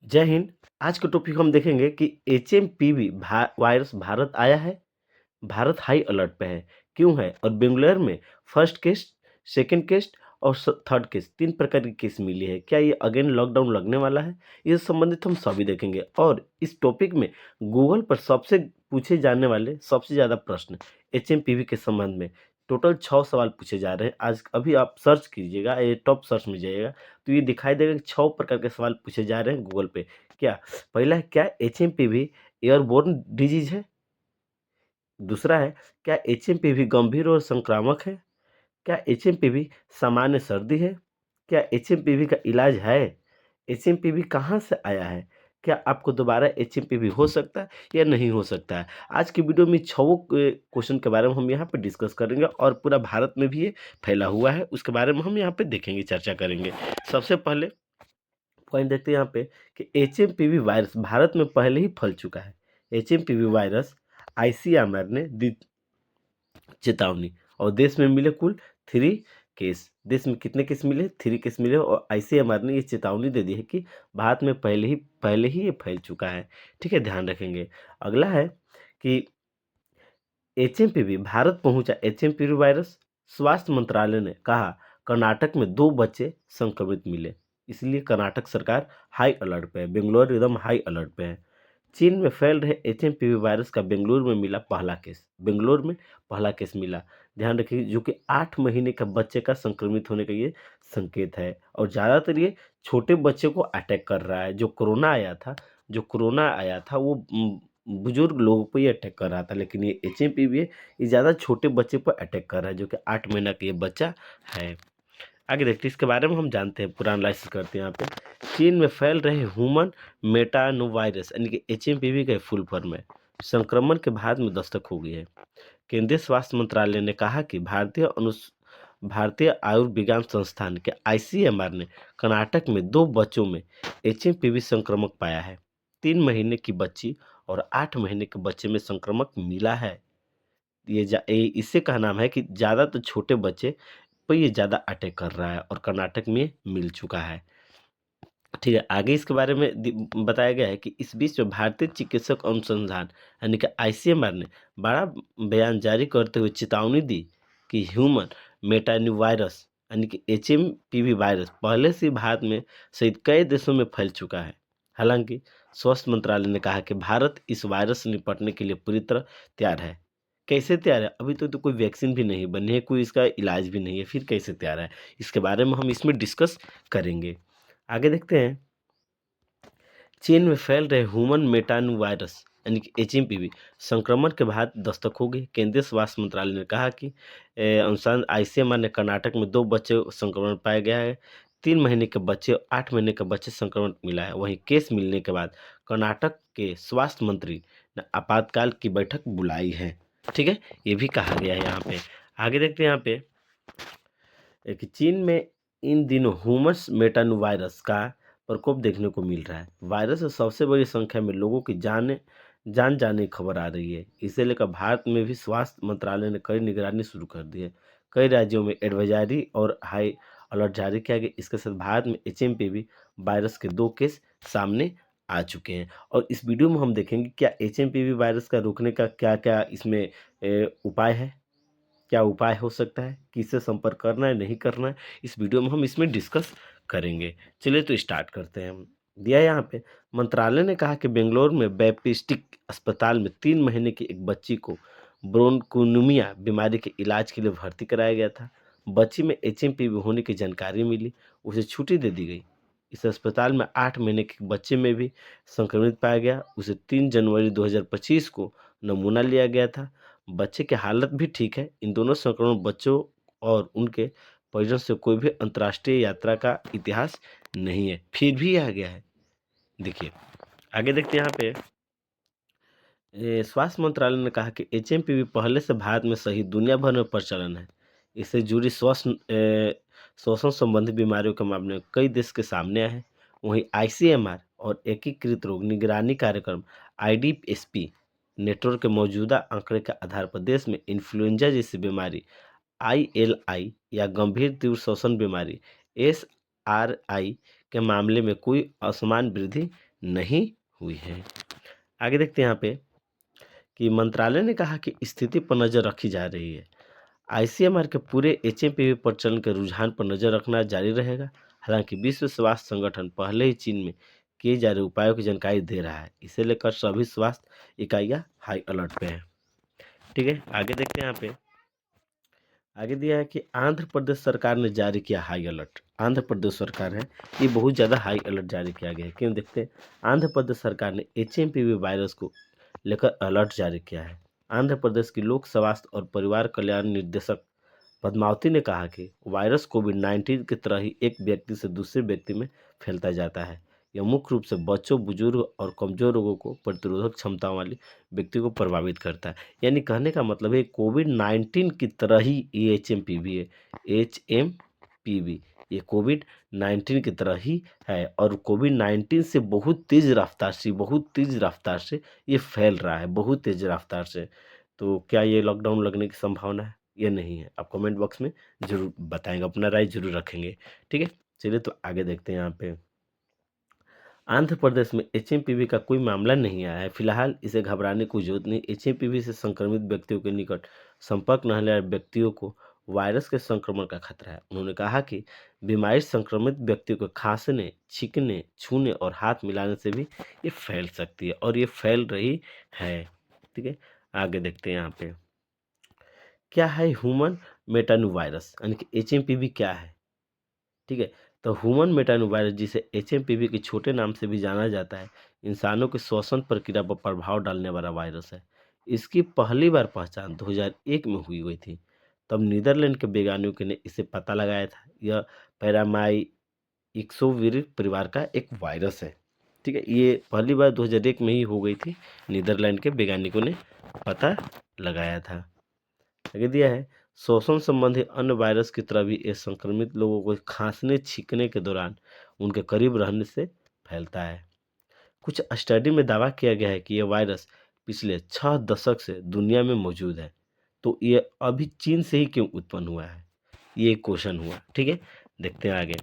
जय हिंद। आज का टॉपिक हम देखेंगे कि एचएमपीवी वायरस भारत आया है। भारत हाई अलर्ट पे है, क्यों है? और बेंगलुरु में फर्स्ट केस, सेकंड केस और थर्ड केस, तीन प्रकार की केस मिली है। क्या ये अगेन लॉकडाउन लगने वाला है? इससे संबंधित हम सभी देखेंगे। और इस टॉपिक में गूगल पर सबसे पूछे जाने वाले सबसे ज़्यादा प्रश्न एचएमपीवी के संबंध में टोटल 6 सवाल पूछे जा रहे हैं। आज अभी आप सर्च कीजिएगा, ये टॉप सर्च में जाइएगा तो ये दिखाई देगा कि 6 प्रकार के सवाल पूछे जा रहे हैं गूगल पे। क्या पहला है, क्या एचएमपीवी एयरबोर्न डिजीज है? दूसरा है, क्या एचएमपीवी गंभीर और संक्रामक है? क्या एचएमपीवी सामान्य सर्दी है? क्या एचएमपीवी का इलाज है? एचएमपीवी कहाँ से आया है? क्या आपको दोबारा एचएमपीवी हो सकता है या नहीं हो सकता है? आज की वीडियो में 6 क्वेश्चन के बारे में हम यहाँ पे डिस्कस करेंगे और पूरा भारत में भी ये फैला हुआ है, उसके बारे में हम यहाँ पे देखेंगे, चर्चा करेंगे। सबसे पहले पॉइंट देखते हैं यहाँ पे कि एचएमपीवी वायरस भारत में पहले ही फैल चुका है। एचएमपीवी वायरस आईसीएमआर ने दी चेतावनी और देश में मिले कुल 3 केस। देश में कितने केस मिले? 3 केस मिले और आईसीएमआर ने ये चेतावनी दे दी है कि भारत में पहले ही ये फैल चुका है। ठीक है, ध्यान रखेंगे। अगला है कि एचएमपीवी भारत पहुंचा एचएमपीवी वायरस। स्वास्थ्य मंत्रालय ने कहा कर्नाटक में 2 बच्चे संक्रमित मिले, इसलिए कर्नाटक सरकार हाई अलर्ट पे है। बेंगलुरु एकदम हाई अलर्ट पे है। चीन में फैल रहे एचएमपीवी वायरस का बेंगलुरु में मिला पहला केस। बेंगलुरु में पहला केस मिला, ध्यान रखिए, जो कि 8 महीने का बच्चे का संक्रमित होने का ये संकेत है। और ज़्यादातर ये छोटे बच्चे को अटैक कर रहा है। जो कोरोना आया था वो बुजुर्ग लोगों पे ये अटैक कर रहा था, लेकिन ये एचएमपीवी है, ये ज़्यादा छोटे बच्चे पर अटैक कर रहा है, जो कि 8 महीना का ये बच्चा है। आगे देखते हैं, इसके बारे में हम जानते हैं, पूरा एनालिसिस करते हैं यहाँ पे। चीन में फैल रहे ह्यूमन मेटानोवायरस यानी कि एचएमपीवी का फुल फॉर्म है, संक्रमण के भारत में दस्तक हो गई है। केंद्रीय स्वास्थ्य मंत्रालय ने कहा कि भारतीय आयुर्विज्ञान संस्थान के आईसीएमआर ने कर्नाटक में 2 बच्चों में एचएमपीवी संक्रमक पाया है। 3 महीने की बच्ची और 8 महीने के बच्चे में संक्रमक मिला है। इससे का नाम है कि ज़्यादा तो छोटे बच्चे पर ये ज़्यादा अटैक कर रहा है और कर्नाटक में मिल चुका है। ठीक है, आगे इसके बारे में बताया गया है कि इस बीच में भारतीय चिकित्सक अनुसंधान यानी कि आईसीएमआर ने बड़ा बयान जारी करते हुए चेतावनी दी कि ह्यूमन मेटान्यूवायरस यानी कि एचएमपीवी वायरस पहले से ही भारत में सहित कई देशों में फैल चुका है। हालांकि स्वास्थ्य मंत्रालय ने कहा कि भारत इस वायरस से निपटने के लिए पूरी तरह तैयार है। कैसे तैयार है? अभी तो कोई वैक्सीन भी नहीं बनी है, कोई इसका इलाज भी नहीं है, फिर कैसे तैयार है? इसके बारे में हम इसमें डिस्कस करेंगे। आगे देखते हैं, चीन में फैल रहे ह्यूमन मेटानु वायरस यानी कि एचएमपीवी संक्रमण के बाद दस्तक हो गई। केंद्रीय स्वास्थ्य मंत्रालय ने कहा कि अनुसार आईसीएमआर ने कर्नाटक में 2 बच्चे संक्रमण पाया गया है। 3 महीने के बच्चे और 8 महीने के बच्चे संक्रमण मिला है। वहीं केस मिलने के बाद कर्नाटक के स्वास्थ्य मंत्री ने आपातकाल की बैठक बुलाई है। ठीक है, ये भी कहा गया है यहाँ पे। आगे देखते हैं यहाँ पे कि चीन में इन दिनों ह्यूमस मेटानोवायरस का प्रकोप देखने को मिल रहा है। वायरस से सबसे बड़ी संख्या में लोगों की जान जाने की खबर आ रही है। इसे लेकर भारत में भी स्वास्थ्य मंत्रालय ने कड़ी निगरानी शुरू कर दी है। कई राज्यों में एडवाइजरी और हाई अलर्ट जारी किया गया। इसके साथ भारत में एचएमपीवी वायरस के 2 केस सामने आ चुके हैं। और इस वीडियो में हम देखेंगे क्या एचएमपीवी वायरस का रोकने का क्या क्या इसमें उपाय है, क्या उपाय हो सकता है, किससे संपर्क करना है, नहीं करना है, इस वीडियो में हम इसमें डिस्कस करेंगे। चलिए तो स्टार्ट करते हैं हम। दिया है यहाँ पे, मंत्रालय ने कहा कि बेंगलुरु में बैप्टिस्टिक अस्पताल में 3 महीने की एक बच्ची को ब्रोनकोनिमिया बीमारी के इलाज के लिए भर्ती कराया गया था। बच्ची में एचएमपीवी होने की जानकारी मिली, उसे छुट्टी दे दी गई। इस अस्पताल में 8 महीने के बच्चे में भी संक्रमित पाया गया। उसे 3 जनवरी 2025 को नमूना लिया गया था। बच्चे की हालत भी ठीक है। इन दोनों संक्रमण बच्चों और उनके परिजन से कोई भी अंतर्राष्ट्रीय यात्रा का इतिहास नहीं है, फिर भी आ गया है। देखिए, आगे देखते हैं यहाँ पे स्वास्थ्य मंत्रालय ने कहा कि एचएमपीवी पहले से भारत में सही दुनिया भर में प्रचलन है। इससे जुड़ी श्वसन संबंधी बीमारियों के मामले में कई देश के सामने आए हैं। वहीं आईसीएमआर और एकीकृत रोग निगरानी कार्यक्रम आईडीएसपी नेटवर्क के मौजूदा आंकड़े के आधार पर देश में इन्फ्लुएंजा जैसी बीमारी आईएलआई या गंभीर तीव्र श्वसन बीमारी एसआरआई के मामले में कोई असमान वृद्धि नहीं हुई है। आगे देखते हैं यहाँ पे कि मंत्रालय ने कहा कि स्थिति पर नज़र रखी जा रही है। आईसीएमआर के पूरे एचएमपीवी प्रचलन के रुझान पर नज़र रखना जारी रहेगा। हालांकि विश्व स्वास्थ्य संगठन पहले ही चीन में किए जा रहे उपायों की जानकारी दे रहा है। इसे लेकर सभी स्वास्थ्य इकाइयाँ हाई अलर्ट पे हैं। ठीक है, आगे देखते हैं यहाँ पे आगे दिया है कि आंध्र प्रदेश सरकार ने जारी किया हाई अलर्ट। आंध्र प्रदेश सरकार है, ये बहुत ज़्यादा हाई अलर्ट जारी किया गया है। क्यों, देखते हैं। आंध्र प्रदेश सरकार ने एचएमपीवी वायरस को लेकर अलर्ट जारी किया है। आंध्र प्रदेश की लोक स्वास्थ्य और परिवार कल्याण निर्देशक पद्मावती ने कहा कि वायरस कोविड-19 की तरह ही एक व्यक्ति से दूसरे व्यक्ति में फैलता जाता है। यह मुख्य रूप से बच्चों, बुजुर्ग और कमजोर लोगों को प्रतिरोधक क्षमता वाले व्यक्ति को प्रभावित करता है। यानी कहने का मतलब है कोविड-19 की तरह ही ये एचएमपीवी है। एचएमपीवी ये कोविड-19 की तरह ही है और कोविड-19 से बहुत तेज रफ्तार से ये फैल रहा है, बहुत तेज रफ्तार से। तो क्या ये लॉकडाउन लगने की संभावना है? ये नहीं है। आप कमेंट बॉक्स में ज़रूर बताएँगे, अपना राय ज़रूर रखेंगे। ठीक है? चलिए तो आगे देखते हैं यहाँ पे। आंध्र प्रदेश में एचएमपीवी का कोई मामला नहीं आया है। फिलहाल इसे घबराने की जरूरत नहीं। एचएमपीवी से संक्रमित व्यक्तियों के निकट संपर्क न लेने वाले व्यक्तियों को वायरस के संक्रमण का खतरा है। उन्होंने कहा कि बीमारी संक्रमित व्यक्तियों को खांसने, छींकने, छूने और हाथ मिलाने से भी ये फैल सकती है और ये फैल रही है। ठीक है? आगे देखते हैं यहाँ पे। क्या है ह्यूमन मेटानोवायरस, यानी कि एचएमपीवी क्या है? ठीक है, तो ह्यूमन मेटानोवायरस, जिसे एचएमपीवी के छोटे नाम से भी जाना जाता है, इंसानों के श्वसन प्रक्रिया पर प्रभाव डालने वाला वायरस है। इसकी पहली बार पहचान 2001 में हुई थी। तब नीदरलैंड के वैज्ञानिकों ने इसे पता लगाया था। यह पैरामाइक्सोविरिड परिवार का एक वायरस है। ठीक है, ये पहली बार 2001 में ही हो गई थी। नीदरलैंड के वैज्ञानिकों ने पता लगाया था। आगे दिया है, श्वसन संबंधी अन्य वायरस की तरह भी ये संक्रमित लोगों को खांसने, छींकने के दौरान उनके करीब रहने से फैलता है। कुछ स्टडी में दावा किया गया है कि यह वायरस पिछले 6 दशक से दुनिया में मौजूद है। तो ये अभी चीन से ही क्यों उत्पन्न हुआ है? ये एक क्वेश्चन हुआ। ठीक है, देखते हैं आगे।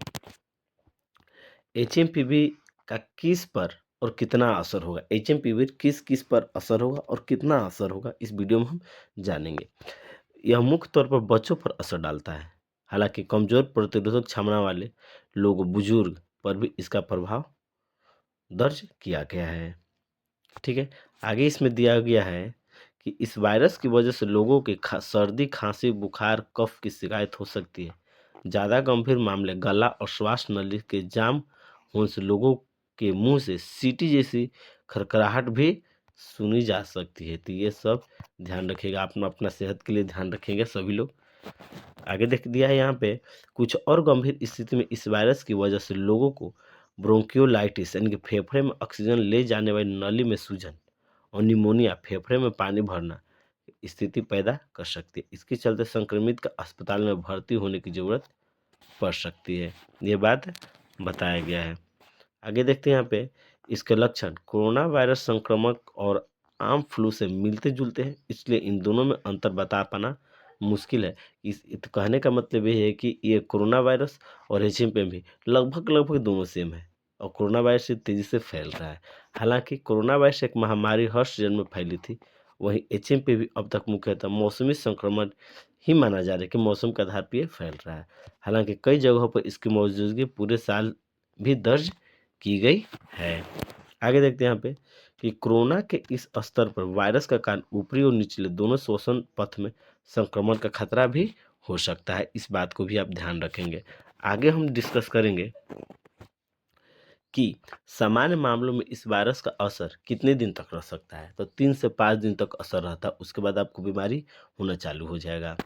एचएमपीवी का किस पर और कितना असर होगा? एचएमपीवी किस किस पर असर होगा और कितना असर होगा, इस वीडियो में हम जानेंगे। यह मुख्य तौर पर बच्चों पर असर डालता है। हालांकि कमजोर प्रतिरोधक क्षमता वाले लोग, बुजुर्ग पर भी इसका प्रभाव दर्ज किया गया है। ठीक है, आगे इसमें दिया गया है कि इस वायरस की वजह से लोगों के सर्दी, खांसी, बुखार, कफ की शिकायत हो सकती है। ज़्यादा गंभीर मामले गला और श्वास नली के जाम होने से लोगों के मुंह से सीटी जैसी खरखराहट भी सुनी जा सकती है। तो ये सब ध्यान रखिएगा, आप अपना सेहत के लिए ध्यान रखेंगे सभी लोग। आगे देख दिया है यहाँ पे, कुछ और गंभीर स्थिति में इस वायरस की वजह से लोगों को ब्रोंकियोलाइटिस, यानी कि फेफड़े में ऑक्सीजन ले जाने वाली नली में सूजन और निमोनिया, फेफड़े में पानी भरना स्थिति पैदा कर सकती है। इसके चलते संक्रमित का अस्पताल में भर्ती होने की जरूरत पड़ सकती है। ये बात बताया गया है। आगे देखते हैं यहाँ पे, इसके लक्षण कोरोना वायरस संक्रमक और आम फ्लू से मिलते जुलते हैं, इसलिए इन दोनों में अंतर बता पाना मुश्किल है। तो कहने का मतलब ये है कि ये कोरोना वायरस और एचएमपी भी लगभग दोनों सेम है और कोरोना वायरस से तेजी से फैल रहा है। हालांकि कोरोना वायरस एक महामारी हर सीजन में फैली थी, वहीं एचएमपी भी अब तक मुख्यतः मौसमी संक्रमण ही माना जा रहा है कि मौसम के आधार पर ये फैल रहा है। हालांकि कई जगहों पर इसकी मौजूदगी पूरे साल भी दर्ज की गई है। आगे देखते हैं यहाँ पे कि कोरोना के इस स्तर पर वायरस का कारण ऊपरी और निचले दोनों श्वसन पथ में संक्रमण का खतरा भी हो सकता है। इस बात को भी आप ध्यान रखेंगे। आगे हम डिस्कस करेंगे कि सामान्य मामलों में इस वायरस का असर कितने दिन तक रह सकता है। तो 3 से 5 दिन तक असर रहता है, उसके बाद आपको बीमारी होना चालू हो जाएगा।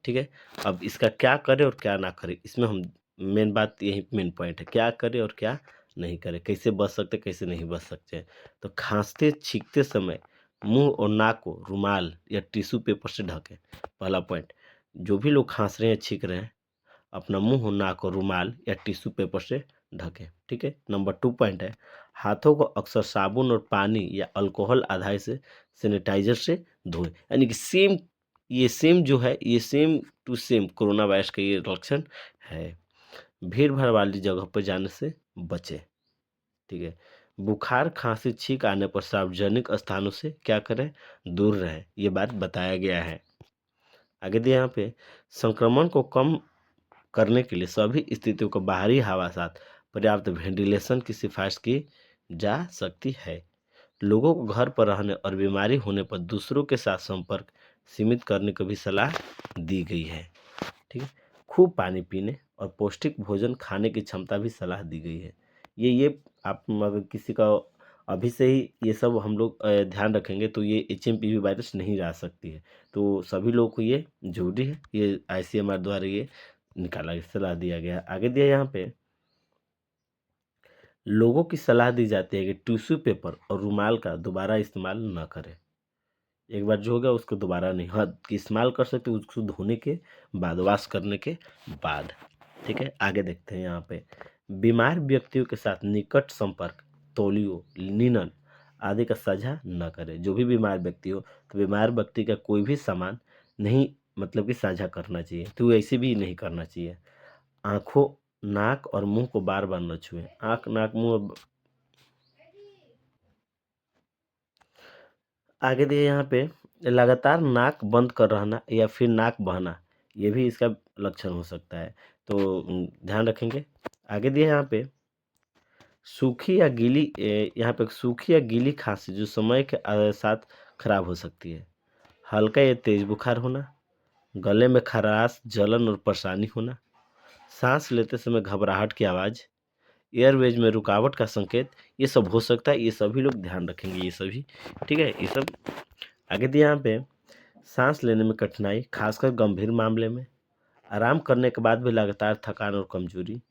ठीक है, अब इसका क्या करें और क्या ना करें, इसमें हम मेन बात, यही मेन पॉइंट है, क्या करें और क्या नहीं करें, कैसे बच सकते कैसे नहीं बच सकते। तो खांसते छींकते समय मुंह और नाक को रुमाल या टिश्यू पेपर से ढकें। पहला पॉइंट, जो भी लोग खांस रहे हैं, छींक रहे हैं, अपना मुंह और नाक को रुमाल या टिश्यू पेपर से ढकें। ठीक है, नंबर 2 पॉइंट है, हाथों को अक्सर साबुन और पानी या अल्कोहल आधारित से सैनिटाइजर से धोएं। यानी कि सेम जो है, ये same to same coronavirus का ये लक्षण है। भीड़ भाड़ वाली जगह पर जाने से बचें। ठीक है, बुखार, खांसी, छींक आने पर सार्वजनिक स्थानों से क्या करें? दूर रहें। ये बात बताया गया है। आगे दिया यहाँ पे संक्रमण को कम करने के लिए सभी स्थितियों को बाहरी हवा साथ पर्याप्त वेंटिलेशन की सिफारिश की जा सकती है। लोगों को घर पर रहने और बीमारी होने पर दूसरों के साथ संपर्क सीमित करने की भी सलाह दी गई है। ठीक है। खूब पानी पीने और पौष्टिक भोजन खाने की क्षमता भी सलाह दी गई है। ये आप अगर किसी का अभी से ही ये सब हम लोग ध्यान रखेंगे तो ये एचएमपीवी वायरस नहीं जा सकती है। तो सभी लोगों को ये जरूरी है, ये आईसीएमआर द्वारा ये निकाला सलाह दिया गया है। आगे दिया यहाँ पे लोगों की सलाह दी जाती है कि टिश्यू पेपर और रुमाल का दोबारा इस्तेमाल न करें। एक बार जो हो गया उसको दोबारा नहीं, हाँ इस्तेमाल कर सकते उसको धोने के बाद, वॉश करने के बाद। ठीक है, आगे देखते हैं यहाँ पे बीमार व्यक्तियों के साथ निकट संपर्क तौलियो, लिनन आदि का साझा न करें। जो भी बीमार व्यक्ति हो तो बीमार व्यक्ति का कोई भी सामान नहीं मतलब कि साझा करना चाहिए, तो ऐसे भी नहीं करना चाहिए। आँखों, नाक और मुंह को बार बार न छुएं। आँख, नाक, मुंह आगे दिए यहाँ पे लगातार नाक बंद कर रहना या फिर नाक बहना, ये भी इसका लक्षण हो सकता है। तो ध्यान रखेंगे। आगे दिए यहाँ पे सूखी या गीली यहाँ पे सूखी या गीली खांसी जो समय के साथ खराब हो सकती है। हल्का या तेज बुखार होना, गले में खराश, जलन और परेशानी होना, सांस लेते समय घबराहट की आवाज़, एयरवेज में रुकावट का संकेत, ये सब हो सकता है। ये सभी लोग ध्यान रखेंगे ये सभी। ठीक है, ये सब आगे दिया यहाँ पे सांस लेने में कठिनाई खासकर गंभीर मामले में, आराम करने के बाद भी लगातार थकान और कमजोरी,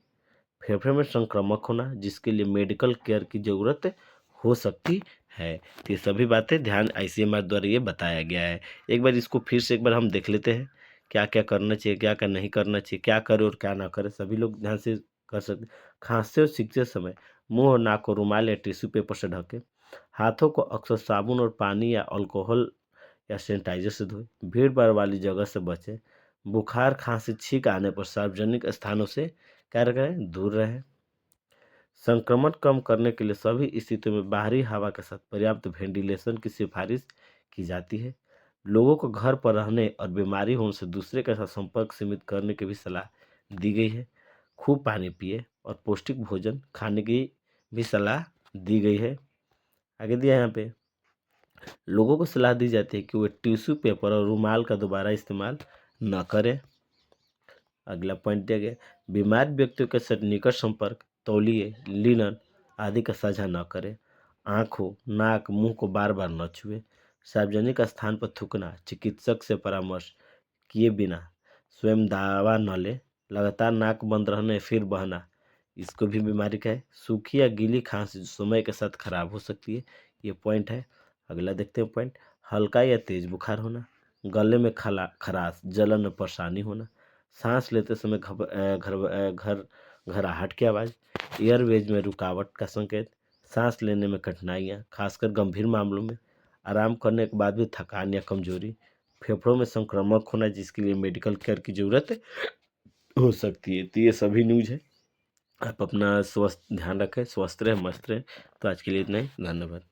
फेफड़े में संक्रामक होना जिसके लिए मेडिकल केयर की ज़रूरत हो सकती है। तो ये सभी बातें ध्यान आईसीएमआर द्वारा ये बताया गया है। एक बार इसको फिर से एक बार हम देख लेते हैं, क्या क्या करना चाहिए, क्या क्या नहीं करना चाहिए, क्या करे और क्या ना करे, सभी लोग ध्यान से कर सकते। खांसते और छींकते समय मुंह और नाक को रुमाल या टिश्यू पेपर से ढकें। हाथों को अक्सर साबुन और पानी या अल्कोहल या सैनिटाइजर से धोएं। भीड़ भाड़ वाली जगह से बचें। बुखार, खांसी, छींक आने पर सार्वजनिक स्थानों से क्या करें? दूर रहें। संक्रमण कम करने के लिए सभी स्थितियों में बाहरी हवा के साथ पर्याप्त वेंटिलेशन की सिफारिश की जाती है। लोगों को घर पर रहने और बीमारी होने से दूसरे के साथ संपर्क सीमित करने की भी सलाह दी गई है। खूब पानी पिए और पौष्टिक भोजन खाने की भी सलाह दी गई है। आगे दिया यहाँ पे लोगों को सलाह दी जाती है कि वे टिश्यू पेपर और रुमाल का दोबारा इस्तेमाल न करें। अगला पॉइंट दिया गया बीमार व्यक्तियों के साथ निकट संपर्क तौलिए, लिनन आदि का साझा न करें। आँखों, नाक, मुंह को बार बार न छुएं। सार्वजनिक स्थान पर थूकना, चिकित्सक से परामर्श किए बिना स्वयं दवा न लें। लगातार नाक बंद रहना या फिर बहना, इसको भी बीमारी का है। सूखी या गीली खांसी जो समय के साथ खराब हो सकती है, ये पॉइंट है। अगला देखते हैं पॉइंट हल्का या तेज बुखार होना, गले में खराश, जलन और परेशानी होना, सांस लेते समय घबराहट की आवाज़, एयरवेज में रुकावट का संकेत, सांस लेने में कठिनाइयाँ खासकर गंभीर मामलों में, आराम करने के बाद भी थकान या कमजोरी, फेफड़ों में संक्रामक होना जिसके लिए मेडिकल केयर की ज़रूरत हो सकती है। तो ये सभी न्यूज़ है। आप अपना स्वस्थ ध्यान रखें, स्वस्थ रहें, मस्त रहें। तो आज के लिए इतना ही, धन्यवाद।